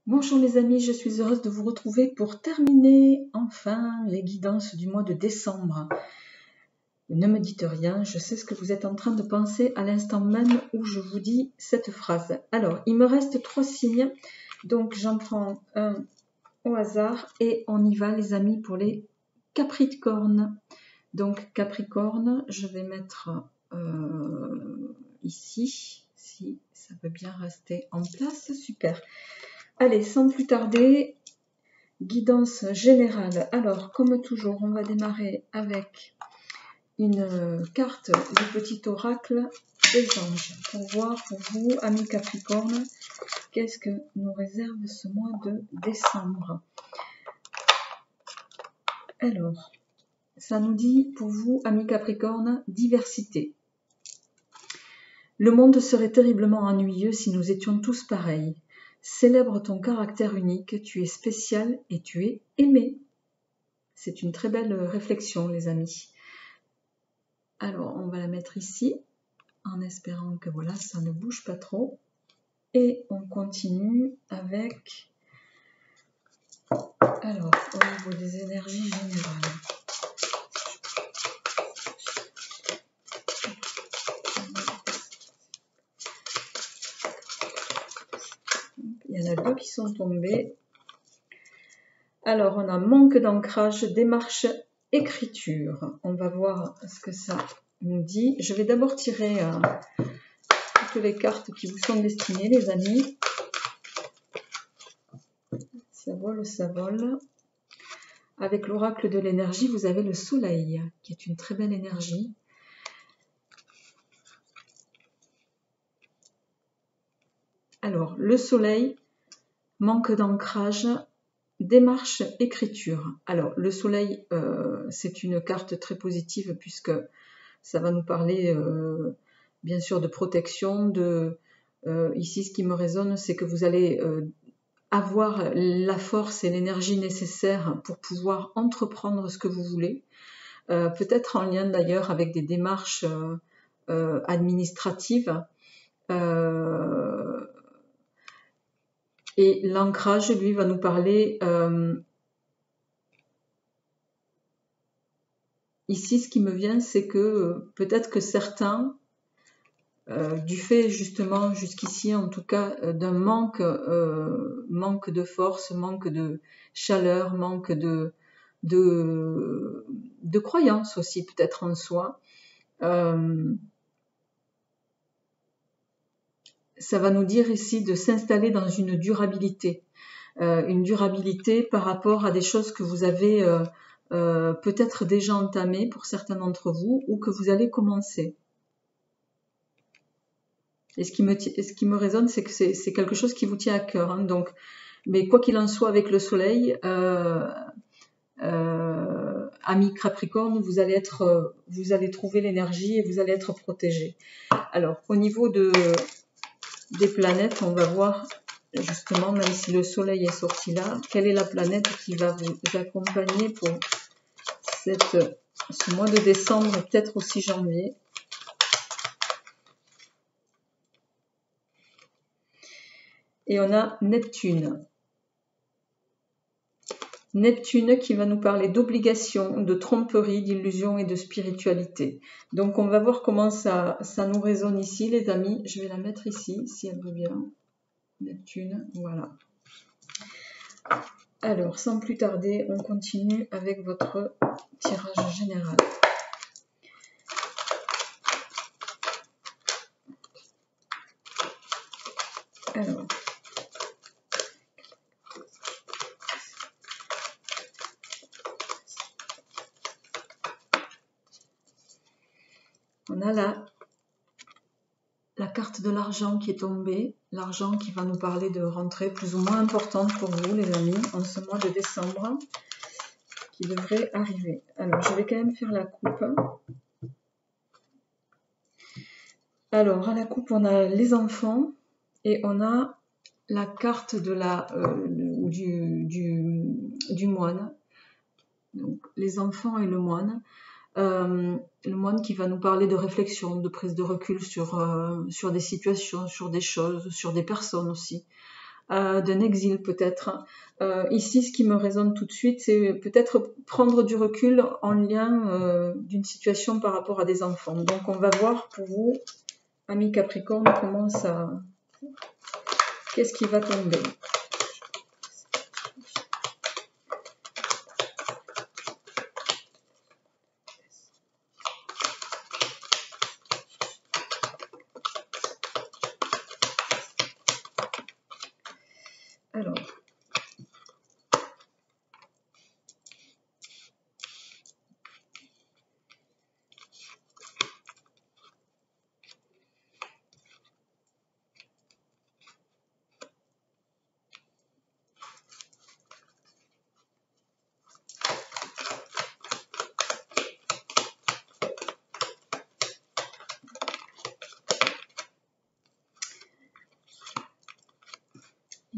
Bonjour les amis, je suis heureuse de vous retrouver pour terminer enfin les guidances du mois de décembre. Ne me dites rien, je sais ce que vous êtes en train de penser à l'instant même où je vous dis cette phrase. Alors, il me reste 3 signes, donc j'en prends un au hasard et on y va les amis pour les Capricornes. Donc Capricorne, je vais mettre ici, si ça peut bien rester en place, super. Allez, sans plus tarder, guidance générale. Alors, comme toujours, on va démarrer avec une carte du petit oracle des anges pour voir pour vous, amis Capricorne, qu'est-ce que nous réserve ce mois de décembre. Alors, ça nous dit pour vous, amis Capricorne, diversité. Le monde serait terriblement ennuyeux si nous étions tous pareils. Célèbre ton caractère unique, tu es spécial et tu es aimé. C'est une très belle réflexion, les amis. Alors, on va la mettre ici, en espérant que voilà, ça ne bouge pas trop. Et on continue avec, alors, au niveau des énergies générales. Il y en a 2 qui sont tombés. Alors, on a manque d'ancrage, démarche, écriture. On va voir ce que ça nous dit. Je vais d'abord tirer toutes les cartes qui vous sont destinées, les amis. Ça vole, ça vole. Avec l'oracle de l'énergie, vous avez le soleil, qui est une très belle énergie. Alors, le soleil, manque d'ancrage, démarche, écriture. Alors, le soleil, c'est une carte très positive puisque ça va nous parler, bien sûr, de protection. Ici, ce qui me résonne, c'est que vous allez avoir la force et l'énergie nécessaires pour pouvoir entreprendre ce que vous voulez. Peut-être en lien d'ailleurs avec des démarches administratives. Et l'ancrage, lui, va nous parler. Ici, ce qui me vient, c'est que peut-être que certains, du fait justement jusqu'ici, en tout cas, d'un manque de force, manque de chaleur, manque de croyance aussi peut-être en soi, ça va nous dire ici de s'installer dans une durabilité par rapport à des choses que vous avez peut-être déjà entamées pour certains d'entre vous ou que vous allez commencer. Et ce qui me résonne, c'est que c'est quelque chose qui vous tient à cœur. Hein, donc, mais quoi qu'il en soit avec le soleil, ami Capricorne, vous allez trouver l'énergie et vous allez être protégé. Alors, au niveau des planètes, on va voir justement, même si le soleil est sorti là, quelle est la planète qui va vous accompagner pour ce mois de décembre et peut-être aussi janvier. Et on a Neptune. Neptune qui va nous parler d'obligation, de tromperie, d'illusion et de spiritualité. Donc on va voir comment ça nous résonne ici, les amis. Je vais la mettre ici, si elle veut bien. Neptune, voilà. Alors, sans plus tarder, on continue avec votre tirage général. Alors, on a la carte de l'argent qui est tombée, l'argent qui va nous parler de rentrée plus ou moins importante pour vous, les amis, en ce mois de décembre, qui devrait arriver. Alors, je vais quand même faire la coupe. Alors, à la coupe, on a les enfants et on a la carte de du moine. Donc, les enfants et le moine. Le moine qui va nous parler de réflexion, de prise de recul sur des situations, sur des choses, sur des personnes aussi. d'un exil peut-être. Ici, ce qui me résonne tout de suite, c'est peut-être prendre du recul en lien d'une situation par rapport à des enfants. Donc, on va voir pour vous, amis Capricorne, comment ça... Qu'est-ce qui va tomber? Alors...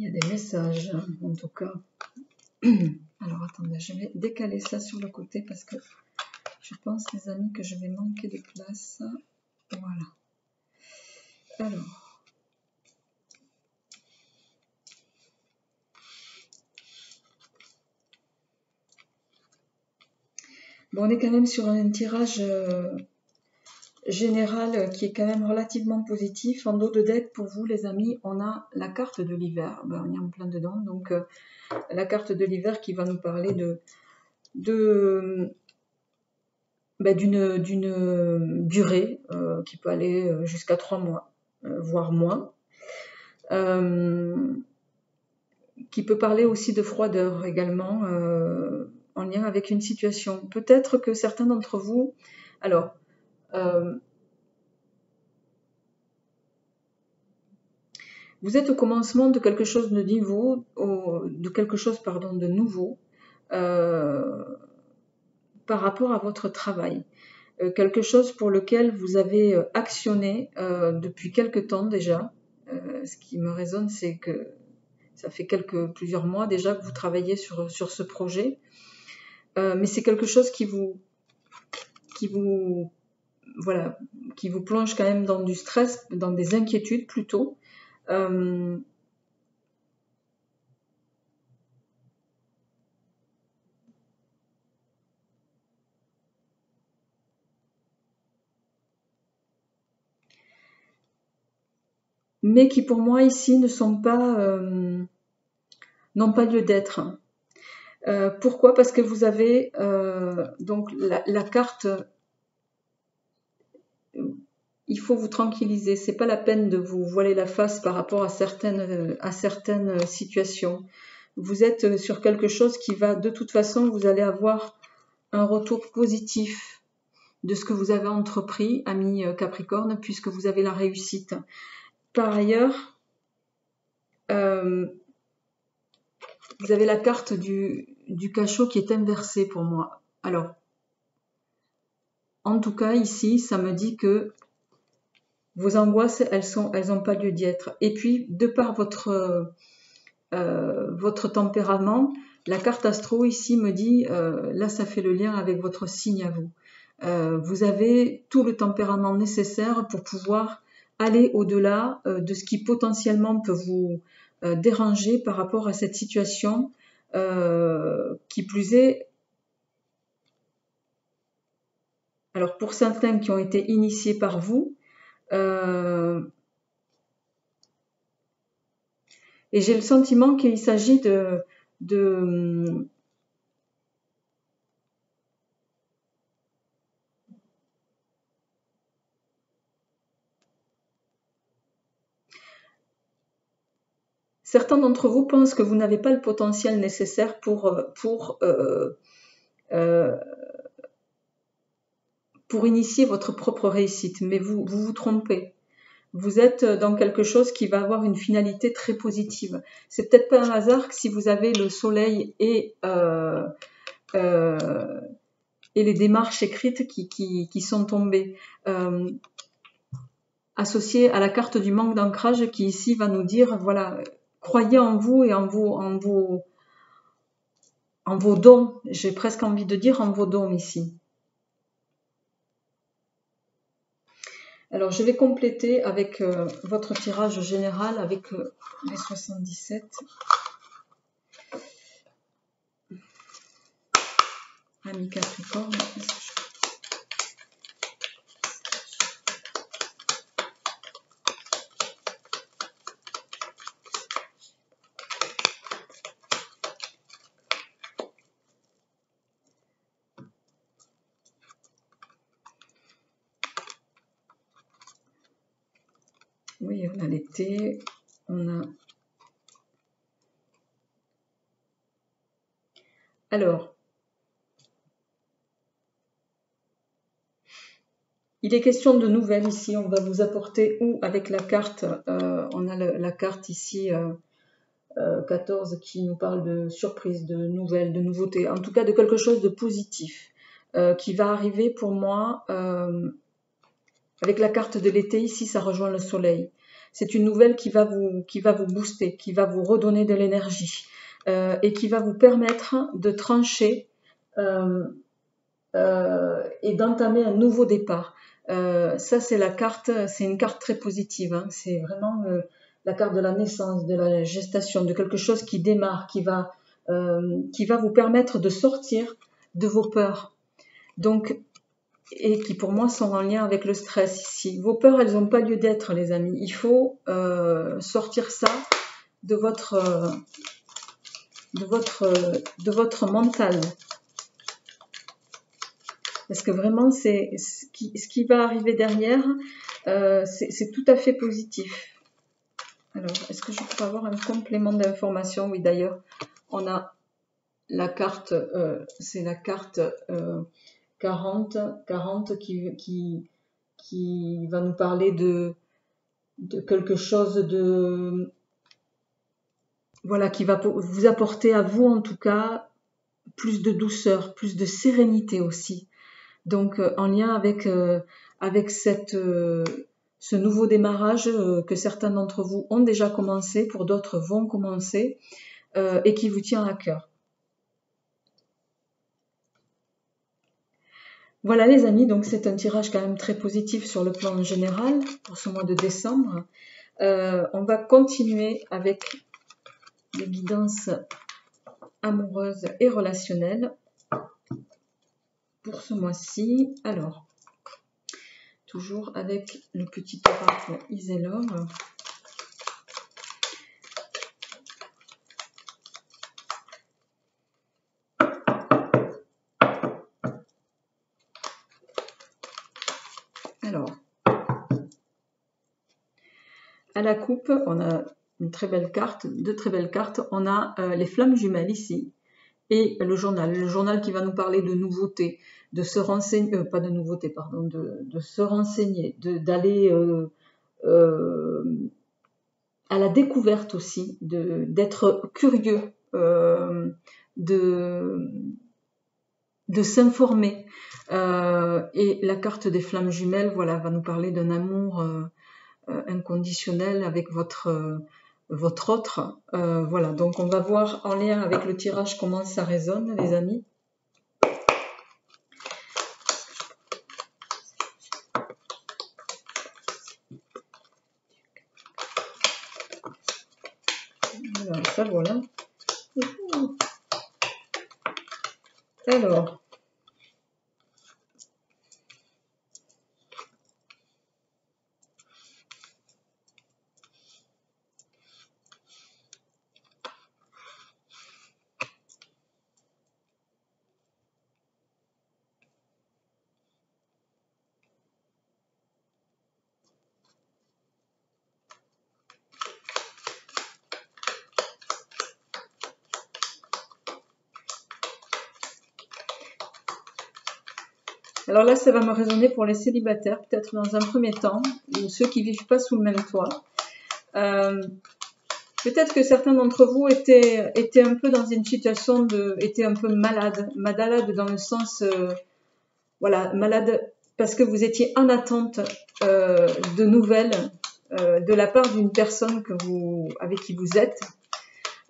Il y a des messages, en tout cas. Alors, attendez, je vais décaler ça sur le côté parce que je pense, les amis, que je vais manquer de place. Voilà. Alors. Bon, on est quand même sur un tirage général qui est quand même relativement positif. En dos de deck, pour vous, les amis, on a la carte de l'hiver. Ben, on est en plein dedans. Donc, la carte de l'hiver qui va nous parler d'une durée qui peut aller jusqu'à 3 mois, voire moins. Qui peut parler aussi de froideur également, en lien avec une situation. Peut-être que certains d'entre vous... Alors... vous êtes au commencement de quelque chose de nouveau, de nouveau par rapport à votre travail. Quelque chose pour lequel vous avez actionné depuis quelque temps déjà. Ce qui me résonne, c'est que ça fait plusieurs mois déjà que vous travaillez sur ce projet. Mais c'est quelque chose qui vous plonge quand même dans du stress, dans des inquiétudes plutôt. Mais qui pour moi ici n'ont pas lieu d'être. Pourquoi? Parce que vous avez donc la carte. Il faut vous tranquilliser. C'est pas la peine de vous voiler la face par rapport à certaines situations. Vous êtes sur quelque chose qui va, de toute façon, vous allez avoir un retour positif de ce que vous avez entrepris, ami Capricorne, puisque vous avez la réussite. Par ailleurs, vous avez la carte du cachot qui est inversée pour moi. Alors, en tout cas, ici, ça me dit que vos angoisses, elles n'ont pas lieu d'y être. Et puis, de par votre tempérament, la carte astro ici me dit, là ça fait le lien avec votre signe à vous. Vous avez tout le tempérament nécessaire pour pouvoir aller au-delà de ce qui potentiellement peut vous déranger par rapport à cette situation. Qui plus est, alors pour certains qui ont été initiés par vous, et j'ai le sentiment qu'il s'agit de certains d'entre vous pensent que vous n'avez pas le potentiel nécessaire pour initier votre propre réussite, mais vous trompez. Vous êtes dans quelque chose qui va avoir une finalité très positive. C'est peut-être pas un hasard que si vous avez le soleil et les démarches écrites qui sont tombées, associées à la carte du manque d'ancrage qui ici va nous dire, voilà, croyez en vous et en vos dons. J'ai presque envie de dire en vos dons ici. Alors, je vais compléter avec votre tirage général avec les 77. Ami Capricorne. Oui, on a l'été, on a... Alors, il est question de nouvelles ici, on va vous apporter, ou avec la carte, on a la carte ici 14 qui nous parle de surprises, de nouvelles, de nouveautés, en tout cas de quelque chose de positif qui va arriver pour moi. Avec la carte de l'été ici, ça rejoint le soleil. C'est une nouvelle qui va vous booster, qui va vous redonner de l'énergie et qui va vous permettre de trancher et d'entamer un nouveau départ. Ça, c'est la carte, c'est une carte très positive. Hein. C'est vraiment la carte de la naissance, de la gestation, de quelque chose qui démarre, qui va vous permettre de sortir de vos peurs. Donc, et qui pour moi sont en lien avec le stress ici. Vos peurs, elles n'ont pas lieu d'être, les amis. Il faut sortir ça de votre mental. Parce que vraiment, c'est ce qui va arriver derrière, c'est tout à fait positif. Alors, est-ce que je peux avoir un complément d'information? Oui, d'ailleurs, on a la carte, c'est la carte 40 qui va nous parler de quelque chose de... Voilà, qui va vous apporter à vous, en tout cas, plus de douceur, plus de sérénité aussi. Donc, en lien avec ce nouveau démarrage que certains d'entre vous ont déjà commencé, pour d'autres vont commencer, et qui vous tient à cœur. Voilà les amis, donc c'est un tirage quand même très positif sur le plan général pour ce mois de décembre. On va continuer avec les guidances amoureuses et relationnelles pour ce mois-ci. Alors, toujours avec le petit oracle Iselor. Alors, à la coupe, on a une très belle carte, deux très belles cartes. On a les flammes jumelles ici et le journal qui va nous parler de nouveautés, de se renseigner, pas de nouveautés, pardon, de se renseigner, d'aller à la découverte aussi, d'être curieux, de s'informer. Et la carte des flammes jumelles, voilà, va nous parler d'un amour inconditionnel avec votre autre. Voilà, donc on va voir en lien avec le tirage comment ça résonne, les amis. Voilà, ça voilà. Alors, là, ça va me résonner pour les célibataires, peut-être dans un premier temps, ou ceux qui ne vivent pas sous le même toit. Peut-être que certains d'entre vous étaient un peu dans une situation étaient un peu malades dans le sens, voilà, malade parce que vous étiez en attente de nouvelles de la part d'une personne avec qui vous êtes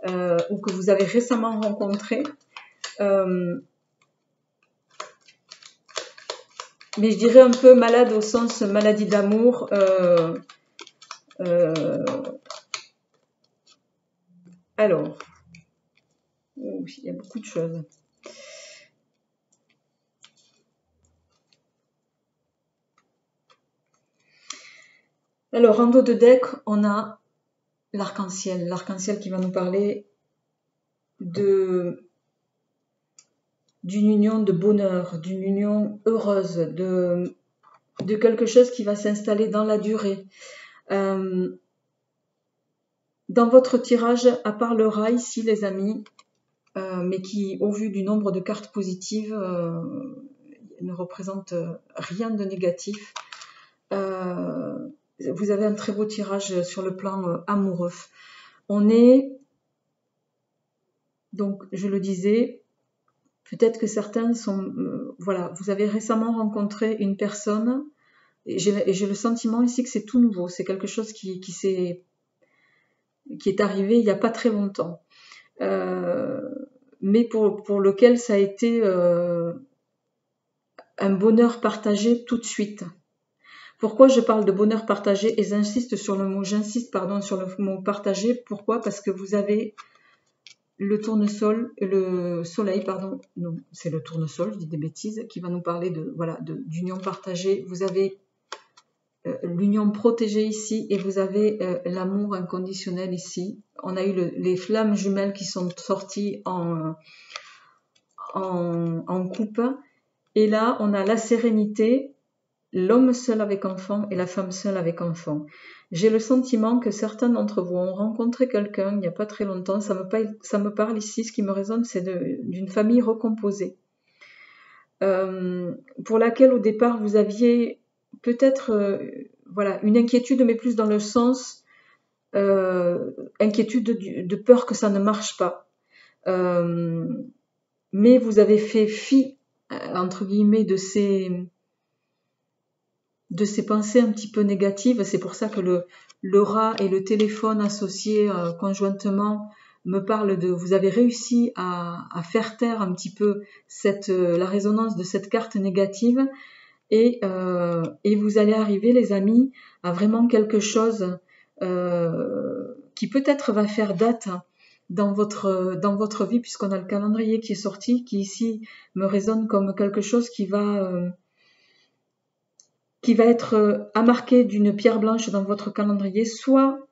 ou que vous avez récemment rencontrée. mais je dirais un peu malade au sens maladie d'amour. Alors, oh, il y a beaucoup de choses. Alors, en dos de deck, on a l'arc-en-ciel. L'arc-en-ciel qui va nous parler d'une union de bonheur, d'une union heureuse, de quelque chose qui va s'installer dans la durée. Dans votre tirage, à part le rat ici, les amis, mais qui, au vu du nombre de cartes positives, ne représente rien de négatif. Vous avez un très beau tirage sur le plan amoureux. On est, donc je le disais, peut-être que certains sont, voilà, vous avez récemment rencontré une personne, et j'ai le sentiment ici que c'est tout nouveau, c'est quelque chose qui est arrivé il n'y a pas très longtemps, mais pour lequel ça a été un bonheur partagé tout de suite. Pourquoi je parle de bonheur partagé et j'insiste sur le mot partagé. Pourquoi? Parce que vous avez le tournesol, le soleil, pardon, non, c'est le tournesol, je dis des bêtises, qui va nous parler d'union partagée. Vous avez l'union protégée ici et vous avez l'amour inconditionnel ici. On a eu les flammes jumelles qui sont sorties en coupe. Et là, on a la sérénité, l'homme seul avec enfant et la femme seule avec enfant. J'ai le sentiment que certains d'entre vous ont rencontré quelqu'un il n'y a pas très longtemps. Ça me parle ici, ce qui me résonne, c'est d'une famille recomposée. Pour laquelle au départ vous aviez peut-être voilà, une inquiétude, mais plus dans le sens inquiétude de peur que ça ne marche pas. Mais vous avez fait fi, entre guillemets, de ces pensées un petit peu négatives. C'est pour ça que le rat et le téléphone associés conjointement me parlent de... Vous avez réussi à faire taire un petit peu la résonance de cette carte négative et vous allez arriver, les amis, à vraiment quelque chose qui peut-être va faire date dans votre vie, puisqu'on a le calendrier qui est sorti, qui ici me résonne comme quelque chose qui va être marqué d'une pierre blanche dans votre calendrier. Soit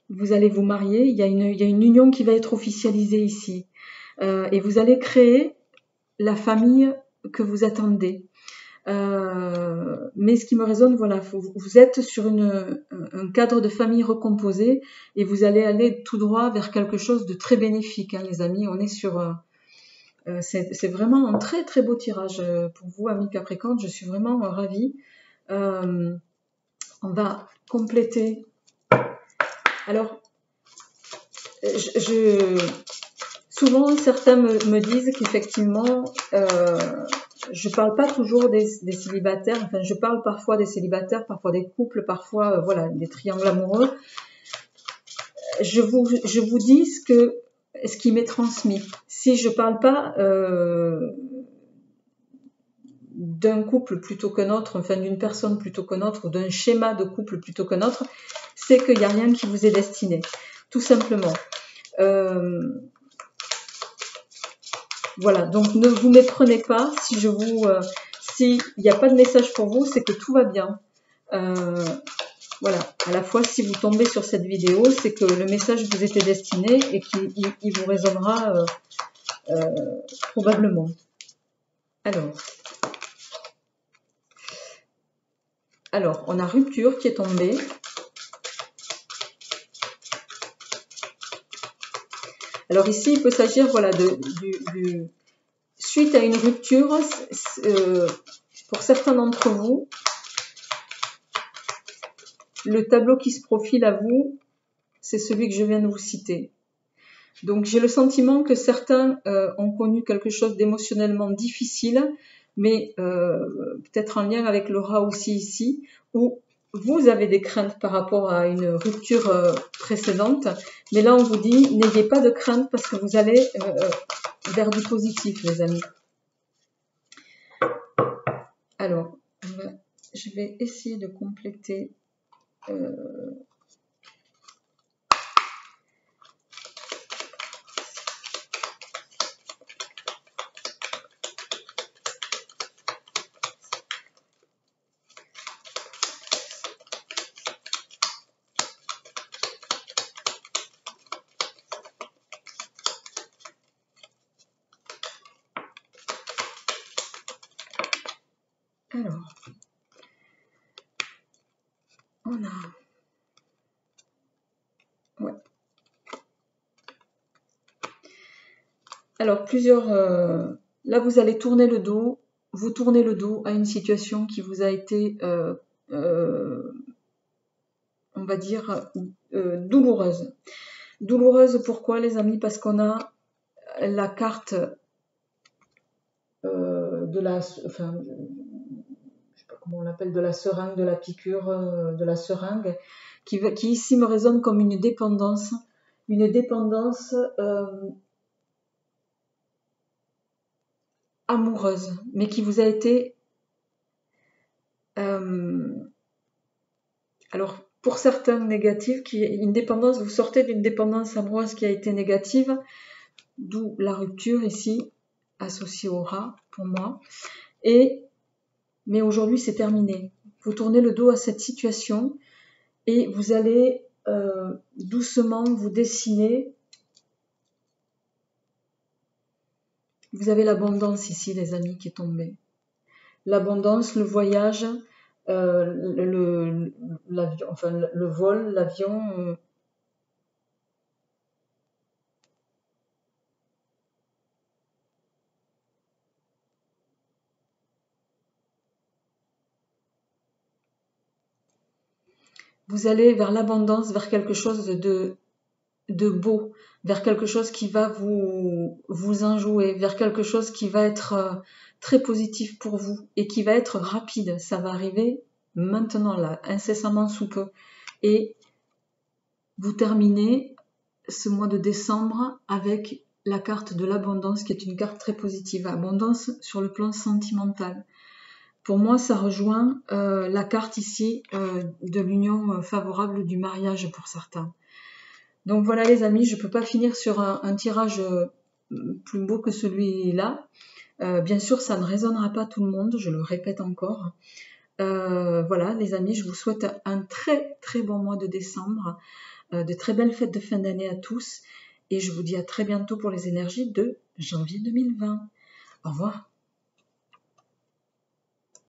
vous allez vous marier, il y a une union qui va être officialisée ici, et vous allez créer la famille que vous attendez. Mais ce qui me résonne, voilà, vous êtes sur un cadre de famille recomposé et vous allez aller tout droit vers quelque chose de très bénéfique, hein, les amis. On est sur... c'est vraiment un très très beau tirage pour vous, amis Capricorne. Je suis vraiment ravie. On va compléter. Alors, souvent certains me disent qu'effectivement, je parle pas toujours des célibataires. Enfin, je parle parfois des célibataires, parfois des couples, parfois voilà, des triangles amoureux. Je vous dis ce qui m'est transmis. Si je parle pas d'un couple plutôt qu'un autre, enfin d'une personne plutôt qu'un autre, ou d'un schéma de couple plutôt qu'un autre, c'est qu'il n'y a rien qui vous est destiné, tout simplement. Voilà, donc ne vous méprenez pas si s'il n'y a pas de message pour vous, c'est que tout va bien. Voilà, à la fois si vous tombez sur cette vidéo, c'est que le message vous était destiné et qu'il vous résonnera probablement. Alors, on a rupture qui est tombée. Alors ici, il peut s'agir, voilà, suite à une rupture, pour certains d'entre vous, le tableau qui se profile à vous, c'est celui que je viens de vous citer. Donc j'ai le sentiment que certains ont connu quelque chose d'émotionnellement difficile, mais peut-être en lien avec le rat aussi ici, où vous avez des craintes par rapport à une rupture précédente, mais là on vous dit n'ayez pas de crainte parce que vous allez vers du positif, les amis. Alors, Je vais essayer de compléter. Alors, on a... Ouais. Alors, plusieurs... Là, vous allez tourner le dos. Vous tournez le dos à une situation qui vous a été, on va dire, douloureuse. Douloureuse, pourquoi, les amis? Parce qu'on a la carte de la... Enfin, je sais pas comment on l'appelle, de la seringue, de la piqûre, de la seringue, qui ici me résonne comme une dépendance amoureuse, mais qui vous a été... alors, pour certains négatifs, une dépendance, vous sortez d'une dépendance amoureuse qui a été négative, d'où la rupture ici, associée au rat, pour moi. Mais aujourd'hui, c'est terminé. Vous tournez le dos à cette situation et vous allez doucement vous dessiner. Vous avez l'abondance ici, les amis, qui est tombée. L'abondance, le voyage, le vol, l'avion. Vous allez vers l'abondance, vers quelque chose de beau, vers quelque chose qui va vous enjouer, vers quelque chose qui va être très positif pour vous et qui va être rapide. Ça va arriver maintenant, là, incessamment sous peu. Et vous terminez ce mois de décembre avec la carte de l'abondance, qui est une carte très positive. Abondance sur le plan sentimental. Pour moi, ça rejoint la carte ici de l'union favorable du mariage pour certains. Donc voilà les amis, je ne peux pas finir sur un tirage plus beau que celui-là. Bien sûr, ça ne résonnera pas tout le monde, je le répète encore. Voilà les amis, je vous souhaite un très très bon mois de décembre, de très belles fêtes de fin d'année à tous. Et je vous dis à très bientôt pour les énergies de janvier 2020. Au revoir.